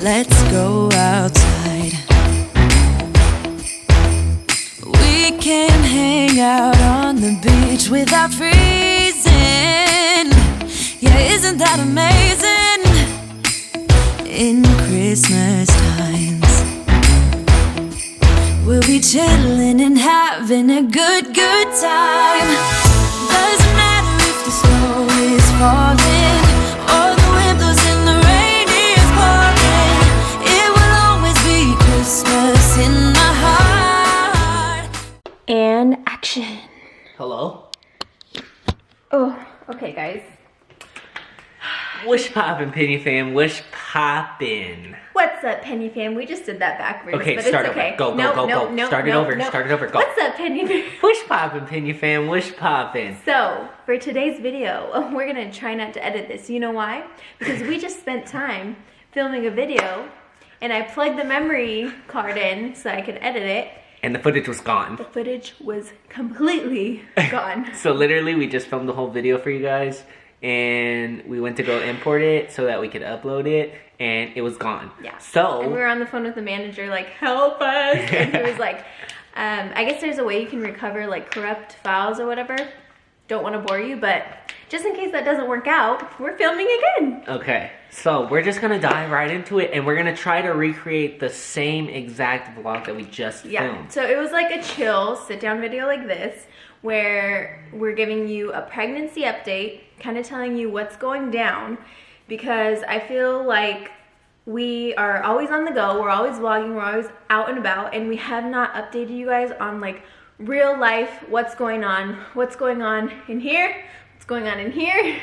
let's go outside. We can hang out on the beach without freezing. Yeah, isn't that amazing? In Christmas times, we'll be chilling and having a good time. Doesn't matter if the snow is falling or the wind blows and the rain is pouring. It will always be Christmas in my heart. And action. Hello? Oh, okay, guys. Wish poppin', Penny fam. Wish poppin'. What's up, Penny fam? We just did that backwards. Okay, but start it's okay. over. Go. Start it over. Go. What's up, Penny fam? Wish poppin', Penny fam. Wish poppin'. So, for today's video, we're gonna try not to edit this. You know why? Because we just spent time filming a video, and I plugged the memory card in so I could edit it. And the footage was gone. The footage was completely gone. So literally, we just filmed the whole video for you guys. And we went to go import it so that we could upload it, and it was gone. Yeah. So and we were on the phone with the manager, like, help us. And he was like, I guess there's a way you can recover like corrupt files or whatever. Don't want to bore you, but just in case that doesn't work out, we're filming again. Okay, so we're just gonna dive right into it, and we're gonna try to recreate the same exact vlog that we just filmed. So it was like a chill sit-down video like this, where we're giving you a pregnancy update, kind of telling you what's going down, because I feel like we are always on the go, we're always vlogging, we're always out and about, and we have not updated you guys on like real life, what's going on in here, what's going on in here,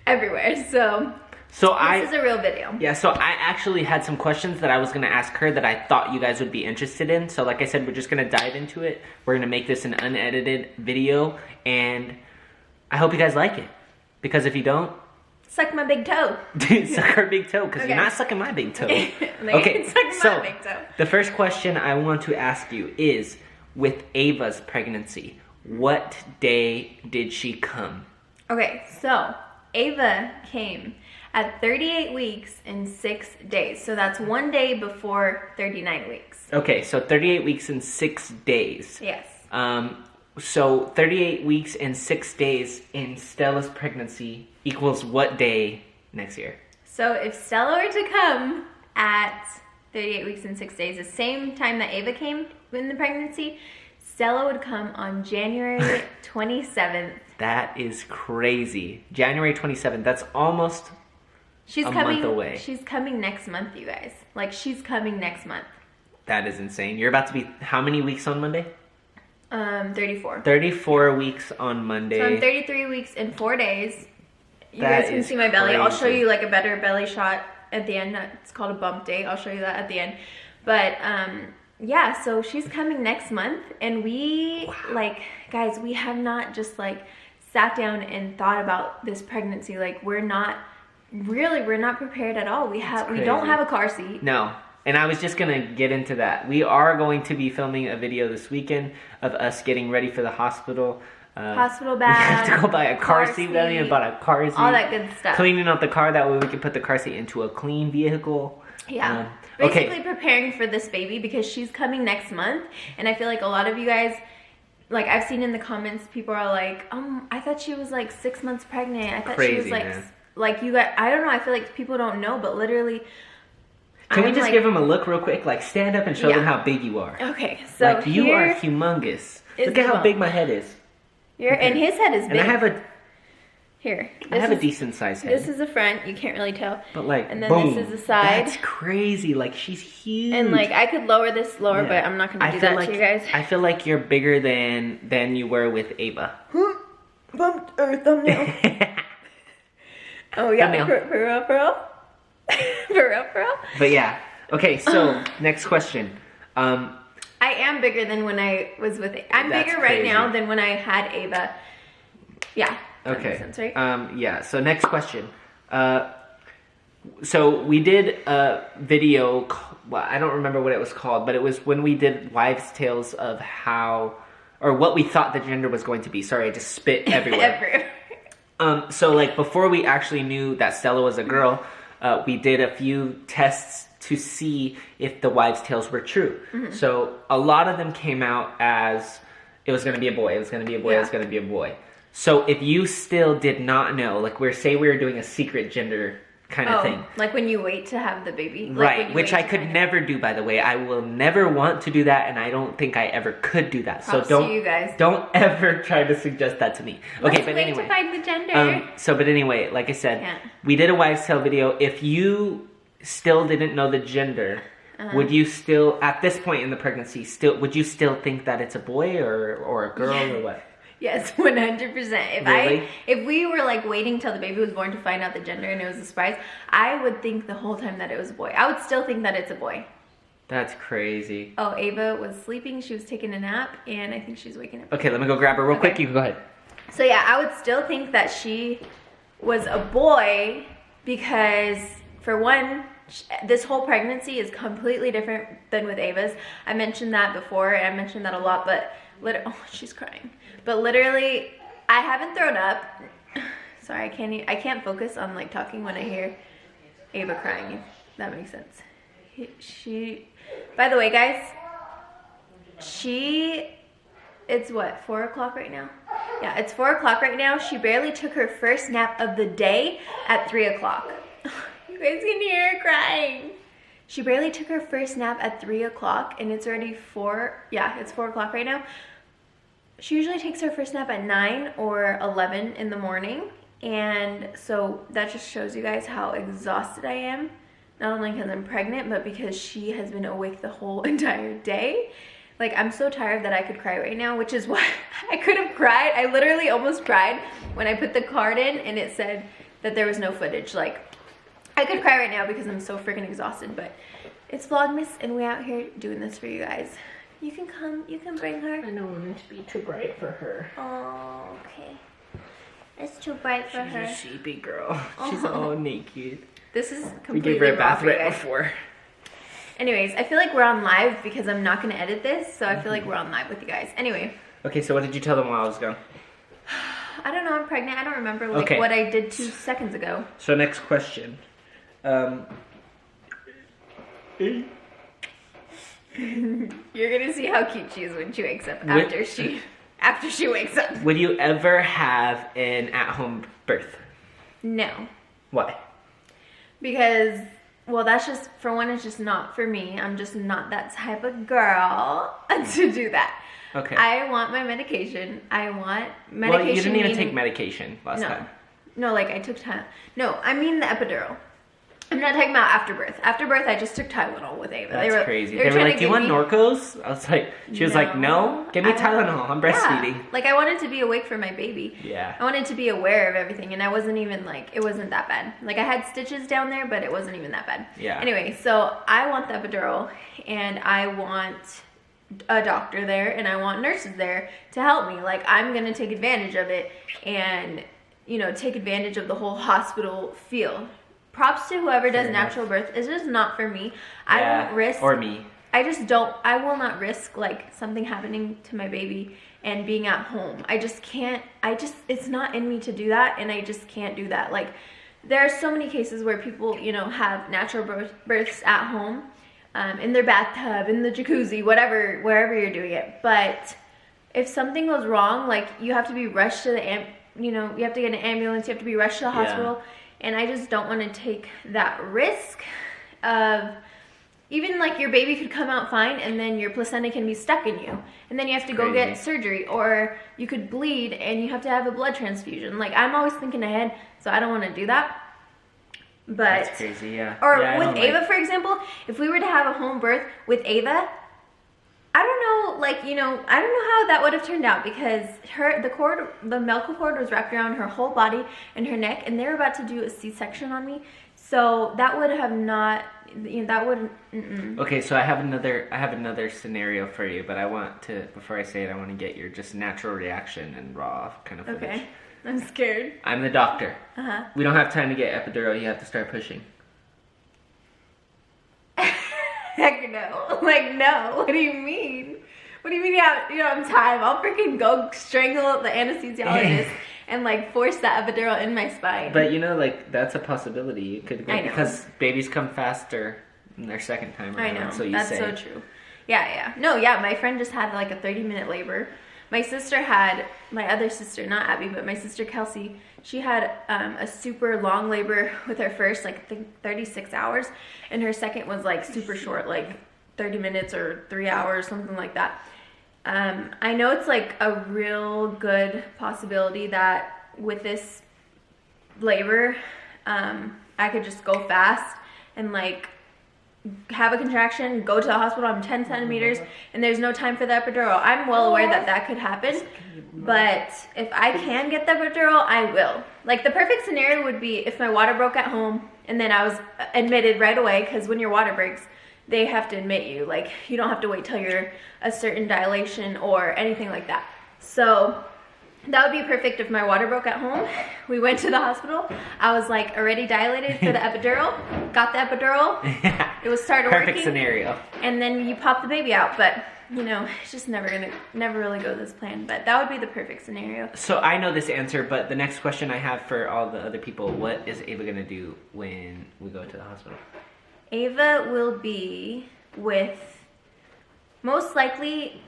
everywhere. So this is a real video. Yeah, so I actually had some questions that I was gonna ask her that I thought you guys would be interested in. So like I said, we're just gonna dive into it. We're gonna make this an unedited video, and I hope you guys like it. Because if you don't, suck my big toe. Suck her big toe, because you're not sucking my big toe. Okay, so big toe. The first question I want to ask you is, with Ava's pregnancy, what day did she come? Okay, so Ava came at 38 weeks and 6 days. So that's 1 day before 39 weeks. Okay, so 38 weeks and 6 days. Yes. So 38 weeks and 6 days in Stella's pregnancy equals what day next year? So if Stella were to come at 38 weeks and 6 days, the same time that Ava came in the pregnancy, Stella would come on January 27th. That is crazy. January 27th, that's almost a month away. She's coming next month, you guys. Like, she's coming next month. That is insane. You're about to be how many weeks on Monday? 34. 34 weeks on Monday. So I'm 33 weeks and 4 days. You guys can see my belly. Crazy. I'll show you like a better belly shot at the end. It's called a bump day. I'll show you that at the end. But yeah, so she's coming next month, and we like, guys, we have not just like sat down and thought about this pregnancy. Like, we're not prepared at all. We don't have a car seat. No. And I was just gonna get into that. We are going to be filming a video this weekend of us getting ready for the hospital. Hospital bag. We have to go buy a car seat. We haven't even bought a car seat. All that good stuff. Cleaning out the car, that way we can put the car seat into a clean vehicle. Yeah. Okay. Basically preparing for this baby, because she's coming next month. And I feel like a lot of you guys, like, I've seen in the comments, people are like, I thought she was like 6 months pregnant. I thought she was like, man. Like, you guys, I don't know. I feel like people don't know, but literally. Can we just give them a look real quick? Like, stand up and show them how big you are. Okay, so like, you are humongous. Look at how big my head is. And his head is big. And I have a... Here. I have a decent sized head. This is the front. You can't really tell. But like, and then boom. This is the side. That's crazy. Like, she's huge. And like, I could lower this lower, but I'm not going to do that to you guys. I feel like you're bigger than you were with Ava. Bumped or thumbnail. Oh yeah, thumbnail. For real. But yeah. Okay, so next question. I am bigger than when I was with. I'm bigger right now than when I had Ava. Yeah. That makes sense, right? Yeah. So next question. So we did a video. Well, I don't remember what it was called, but it was when we did wives' tales of how, or what we thought the gender was going to be. Sorry, I just spit everywhere. So like before we actually knew that Stella was a girl, we did a few tests to see if the wives' tales were true. So a lot of them came out as it was going to be a boy, it was going to be a boy, it was going to be a boy. So if you still did not know, like we were doing a secret gender kind of thing. Like when you wait to have the baby. Like Right, which I could never do, by the way. I will never want to do that, and I don't think I ever could do that. Props so to you guys. don't ever try to suggest that to me. Let's Okay, but wait anyway. to find the gender. But anyway, like I said, we did a wives' tale video. If you still didn't know the gender, would you still, at this point in the pregnancy, would you still think that it's a boy or a girl or what? Yes, 100%. Really? If we were like waiting till the baby was born to find out the gender and it was a surprise, I would think the whole time that it was a boy. I would still think that it's a boy. That's crazy. Oh, Ava was sleeping. She was taking a nap, and I think she's waking up. Okay, let me go grab her real quick. You can go ahead. So yeah, I would still think that she was a boy because, for one, this whole pregnancy is completely different than with Ava's. I mentioned that before, and I mentioned that a lot, but oh, she's crying. But literally, I haven't thrown up. Sorry, I can't focus on like talking when I hear Ava crying, if that makes sense. By the way, guys, it's what, 4 o'clock right now? Yeah, it's 4 o'clock right now. She barely took her first nap of the day at 3 o'clock. You guys can hear her crying. She barely took her first nap at 3 o'clock, and it's already 4. Yeah, it's 4 o'clock right now. She usually takes her first nap at 9 or 11 in the morning, and so that just shows you guys how exhausted I am. Not only because I'm pregnant, but because she has been awake the whole entire day. Like, I'm so tired that I could cry right now, which is why I could have cried. I literally almost cried when I put the card in and it said that there was no footage. Like, I could cry right now because I'm so freaking exhausted, but it's Vlogmas and we're out here doing this for you guys. You can come, you can bring her. I don't want it to be too bright for her. Oh, okay. It's too bright for her. She's a sheepy girl. She's all naked. This is completely We gave her a bath raw for you right guys. before. Anyways, I feel like we're on live because I'm not going to edit this, so I feel like we're on live with you guys. Anyway. Okay, so what did you tell them while I was gone? I don't know, I'm pregnant. I don't remember like Okay. what I did 2 seconds ago. So next question. You're gonna see how cute she is when she wakes up after she wakes up. Would you ever have an at-home birth? No. Why? Because, well, that's just, for one, it's just not for me. I'm just not that type of girl to do that. Okay. I want my medication. I want medication. Well, you didn't even meaning- take medication last time. No, like I took time. No, I mean the epidural. I'm not talking about after birth. After birth, I just took Tylenol with Ava. That's crazy. They were trying like, to do you give want me- Norcos? I was like, she was like, no, give me Tylenol. I'm breastfeeding. Yeah. Like, I wanted to be awake for my baby. Yeah. I wanted to be aware of everything, and I wasn't even like, it wasn't that bad. Like, I had stitches down there, but it wasn't even that bad. Yeah. Anyway, so I want the epidural, and I want a doctor there, and I want nurses there to help me. Like, I'm gonna take advantage of it, and, you know, take advantage of the whole hospital feel. Props to whoever does natural birth. It's just not for me. I won't risk. Or me. I just don't. I will not risk like something happening to my baby and being at home. I just can't. It's not in me to do that, and I just can't do that. Like, there are so many cases where people, you know, have natural births at home, in their bathtub, in the jacuzzi, whatever, wherever you're doing it. But if something goes wrong, like, you have to be rushed to you have to get an ambulance. You have to be rushed to the hospital. And I just don't want to take that risk of, even like, your baby could come out fine and then your placenta can be stuck in you. And then you have to go get surgery, or you could bleed and you have to have a blood transfusion. Like, I'm always thinking ahead, so I don't want to do that. But, That's crazy, yeah. Or yeah, with Ava, for example, if we were to have a home birth with Ava, I don't know, like, you know, I don't know how that would have turned out, because the umbilical cord was wrapped around her whole body and her neck, and they were about to do a C-section on me. So that would have not, you know, that would. Okay, so I have another scenario for you, but I want to, before I say it, I want to get your just natural reaction and raw kind of footage. Okay, I'm scared. I'm the doctor. Uh-huh. We don't have time to get epidural. You have to start pushing. Heck no. Like, no. What do you mean? What do you mean you don't have time? I'll freaking go strangle the anesthesiologist and, like, force that epidural in my spine. But, you know, like, that's a possibility. You could go, I know. because babies come faster their second time I around. know. So you That's say. so true. Yeah. No, yeah. My friend just had like a 30-minute labor. My sister had, my other sister, not Abby, but my sister Kelsey, she had a super long labor with her first, like I think 36 hours. And her second was like super short, like 30 minutes or 3 hours, something like that. I know it's like a real good possibility that with this labor, I could just go fast and like have a contraction, go to the hospital. I'm 10 centimeters and there's no time for the epidural. I'm well aware that that could happen, but if I can get the epidural, I will. Like the perfect scenario would be if my water broke at home and then I was admitted right away, because when your water breaks, they have to admit you. Like you don't have to wait till you're a certain dilation or anything like that. So that would be perfect if my water broke at home. We went to the hospital. I was like already dilated for the epidural. Got the epidural. It was started working. Perfect scenario. And then you pop the baby out. But you know, it's just never really go this plan. But that would be the perfect scenario. So I know this answer, but the next question I have for all the other people: what is Ava gonna do when we go to the hospital? Ava will be with most likely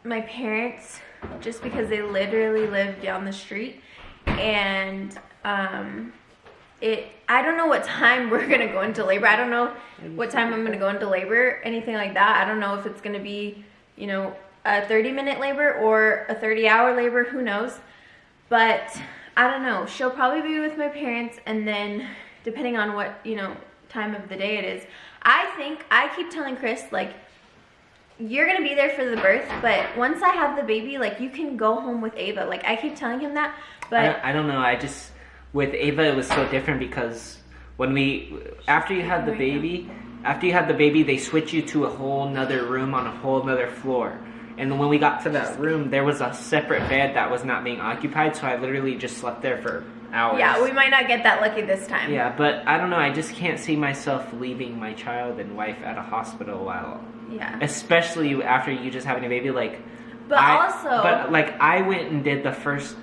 my parents, just because they literally live down the street, and I don't know what time we're gonna go into labor. I don't know what time I'm gonna go into labor, anything like that. I don't know if it's gonna be, you know, a 30-minute labor or a 30-hour labor, who knows. But I don't know. She'll probably be with my parents, and then depending on what, you know, time of the day it is. I keep telling Chris, like, you're gonna be there for the birth, but once I have the baby, like, you can go home with Ava. Like, I keep telling him that, but I don't know. With Ava, it was so different because after you have the baby, they switch you to a whole nother room on a whole nother floor. And then when we got to that room, there was a separate bed that was not being occupied, so I literally just slept there for hours. Yeah, we might not get that lucky this time. Yeah, but I don't know. I just can't see myself leaving my child and wife at a hospital while. Yeah. Especially after you just having a baby, like. But I went and did the first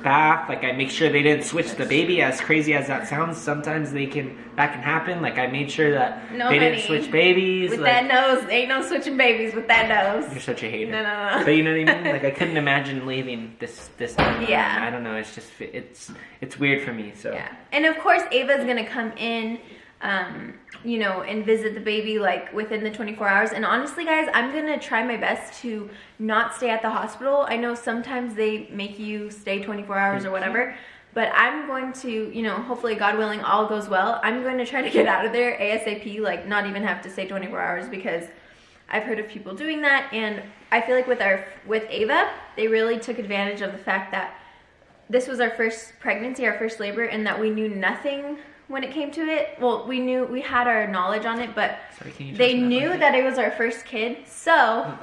bath. Like I make sure they didn't switch the baby. As crazy as that sounds, sometimes that can happen. Like I made sure that they didn't switch babies. With like, that nose, ain't no switching babies with that nose. You're such a hater. No. But you know what I mean? Like I couldn't imagine leaving this time. Yeah. I don't know. It's just it's weird for me. So yeah, and of course Ava's gonna come in, you know, and visit the baby like within the 24 hours. And honestly, guys, I'm gonna try my best to not stay at the hospital. I know sometimes they make you stay 24 hours or whatever, but I'm going to, you know, hopefully God willing, all goes well. I'm going to try to get out of there ASAP, like not even have to stay 24 hours, because I've heard of people doing that. And I feel like with Ava, they really took advantage of the fact that this was our first pregnancy, our first labor, and that we knew nothing when it came to it. Well, we had our knowledge on it, but they knew that it was our first kid. So,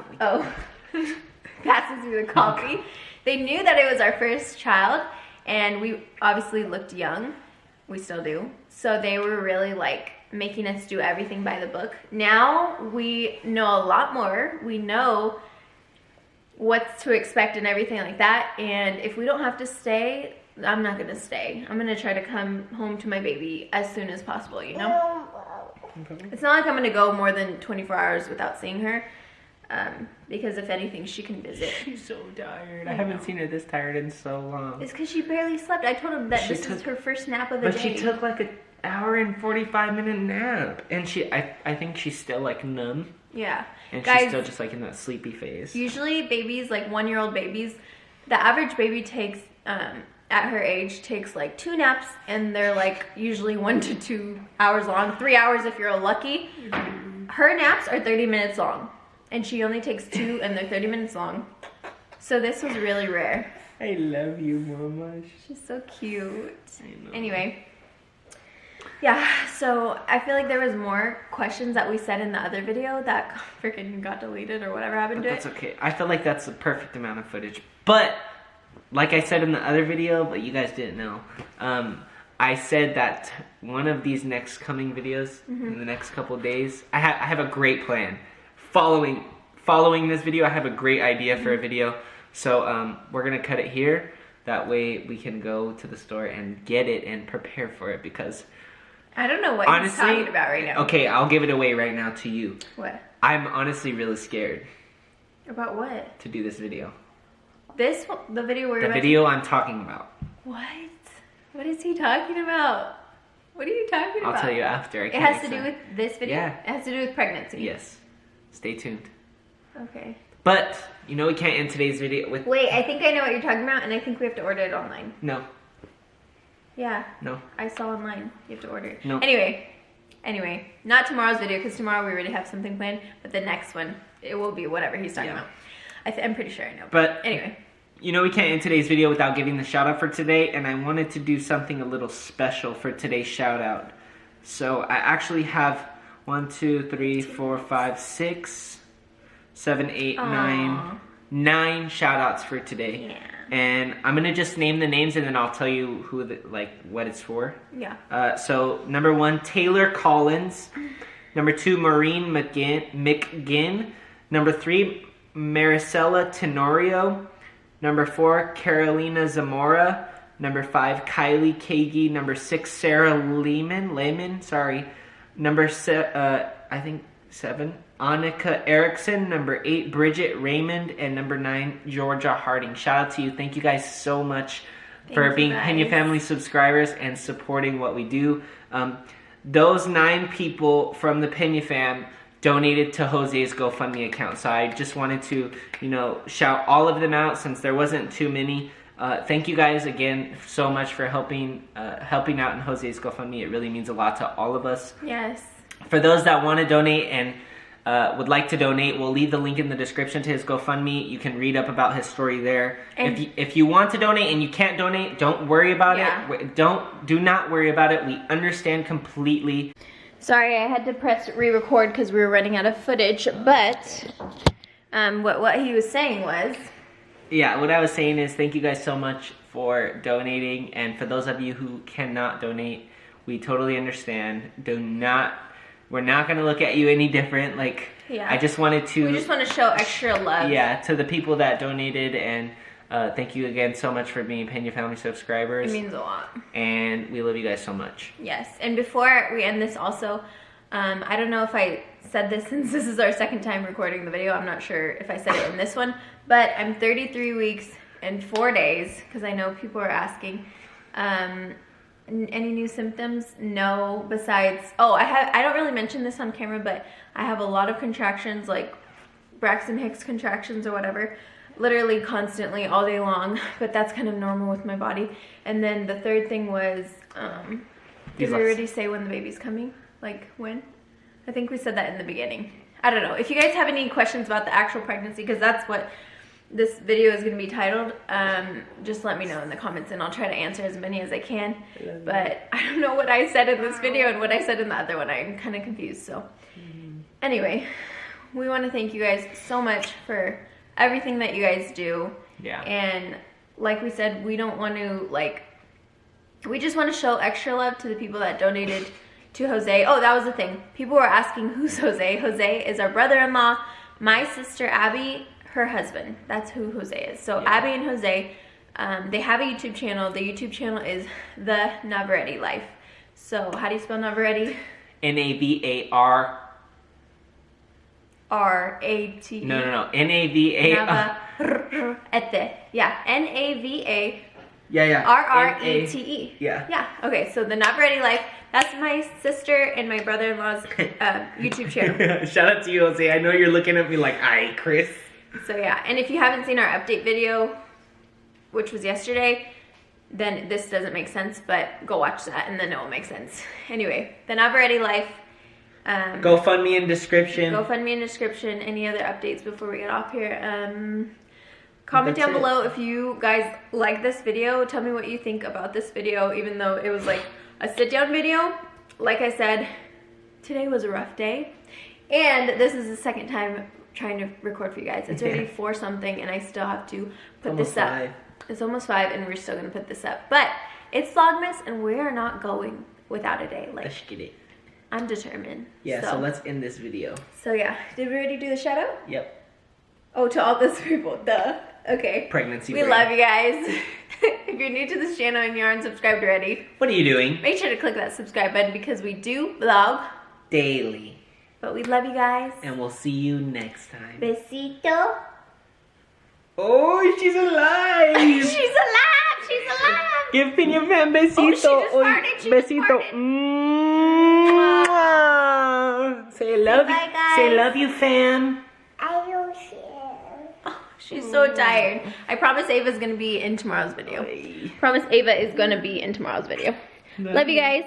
passes me the coffee. They knew that it was our first child, and we obviously looked young. We still do. So they were really like making us do everything by the book. Now we know a lot more. We know what to expect and everything like that. And if we don't have to stay, I'm not gonna stay. I'm gonna try to come home to my baby as soon as possible, you know? It's not like I'm gonna go more than 24 hours without seeing her, because if anything, she can visit. She's so tired. I haven't seen her this tired in so long. It's because she barely slept. I told him that this is her first nap of the day. But she took like an hour and 45-minute nap, and I think she's still like numb. Yeah. And Guys, she's still just like in that sleepy phase. Usually babies, like 1-year-old babies, the average baby takes, at her age, takes like 2 naps, and they're like usually 1 to 2 hours long, 3 hours if you're lucky. Her naps are 30 minutes long, and she only takes 2, and they're 30 minutes long. So this was really rare. I love you, Mama. She's so cute. I know. Anyway. Yeah, so I feel like there was more questions that we said in the other video that freaking got deleted or whatever happened to it. That's okay. I feel like that's the perfect amount of footage. But, like I said in the other video, but you guys didn't know, I said that one of these next coming videos, in the next couple days, I have a great plan. Following this video, I have a great idea for a video. So, we're going to cut it here. That way we can go to the store and get it and prepare for it, because I don't know what he's talking about right now. Okay, I'll give it away right now to you. What? I'm honestly really scared About what? to do this video. The video where The video I'm talking about. What? What is he talking about? What are you talking about? I'll tell you after. It has to do with this video? Yeah. It has to do with pregnancy? Yes. Stay tuned. Okay. But, you know we can't end today's video with... Wait, I think I know what you're talking about, and I think we have to order it online. No. Yeah. No. I saw online. You have to order it. No. Anyway, not tomorrow's video, because tomorrow we already have something planned, but the next one, it will be whatever he's talking about. I'm pretty sure I know. But anyway. You know we can't end today's video without giving the shout out for today, and I wanted to do something a little special for today's shout out. So I actually have 1, 2, 3, 4, 5, 6, 7, 8, 9 shout outs for today. Yeah. And I'm gonna just name the names and then I'll tell you who what it's for. Yeah. So number 1, Taylor Collins. Number 2, Maureen McGinn. Number 3, Maricela Tenorio. Number 4, Carolina Zamora. Number 5, Kylie Kagi. Number 6, Sarah Lehman. Sorry. Number 7, Annika Erickson. Number 8, Bridget Raymond. And number 9, Georgia Harding. Shout out to you. Thank you guys so much for being Peña family subscribers and supporting what we do. Those 9 people from the Peña fam donated to Jose's GoFundMe account. So I just wanted to, shout all of them out since there wasn't too many. Thank you guys again so much for helping out in Jose's GoFundMe. It really means a lot to all of us. Yes. For those that want to donate and would like to donate, we'll leave the link in the description to his GoFundMe. You can read up about his story there. And if you want to donate and you can't donate, don't worry about it. Do not worry about it. We understand completely. Sorry, I had to press re-record because we were running out of footage, but what he was saying was... Yeah, what I was saying is thank you guys so much for donating, and for those of you who cannot donate, we totally understand. We're not going to look at you any different. Yeah. I just wanted to... We just want to show extra love. Yeah, to the people that donated, and thank you again so much for being Peña family subscribers. It means a lot. And we love you guys so much. Yes, and before we end this also, I don't know if I said this since this is our second time recording the video. I'm not sure if I said it in this one, but I'm 33 weeks and 4 days, because I know people are asking. Any new symptoms? No, besides, I don't really mention this on camera, but I have a lot of contractions, like Braxton Hicks contractions or whatever, literally constantly all day long, but that's kind of normal with my body. And then the third thing was, did we already say when the baby's coming? Like when? I think we said that in the beginning. I don't know. If you guys have any questions about the actual pregnancy, because that's what this video is going to be titled, just let me know in the comments and I'll try to answer as many as I can. But I don't know what I said in this video and what I said in the other one. I'm kind of confused. So anyway, we want to thank you guys so much for everything that you guys do. Yeah. And like we said, we don't want to, we just want to show extra love to the people that donated to Jose. Oh, that was the thing. People were asking, who's Jose? Jose is our brother-in-law, my sister Abby, her husband. That's who Jose is. So yeah. Abby and Jose, they have a YouTube channel. The YouTube channel is The Navarrete Life. So how do you spell Navarrete? Navar. R-A-T-E. No. N-A-V-A. Navarrete. Yeah. N-A-V-A. Yeah. R-R-E-T-E. Yeah. Yeah. Okay, so The Navarrete Life. That's my sister and my brother-in-law's YouTube channel. Shout out to you, Jose. I know you're looking at me like, aye, Chris. So yeah, and if you haven't seen our update video, which was yesterday, then this doesn't make sense, but go watch that and then it will make sense. Anyway, The Navarrete Life. GoFundMe in description. GoFundMe in description. Any other updates before we get off here? Comment down below if you guys like this video. Tell me what you think about this video, even though it was like a sit-down video. Like I said, today was a rough day. And this is the second time trying to record for you guys. It's already 4 something and I still have to put this up. 5. It's almost 5 and we're still going to put this up. But it's Vlogmas and we are not going without a day. Let's get it. I'm determined. Yeah, so let's end this video. So yeah, did we already do the shout out? Yep. Oh, to all those people, duh. Okay. Pregnancy We love you guys. If you're new to this channel and you aren't subscribed already, What are you doing? make sure to click that subscribe button because we do vlog. Daily. But we love you guys. And we'll see you next time. Besito. Oh, she's alive! She's alive! She's alive! Give Peña fam besito. Oh, she just farted. She just besito. farted. Mwah. Say love you. bye, guys. Say love you, fam. She's so tired. I promise Ava's gonna be in tomorrow's video. Bye. Promise Ava is gonna be in tomorrow's video. Love you guys.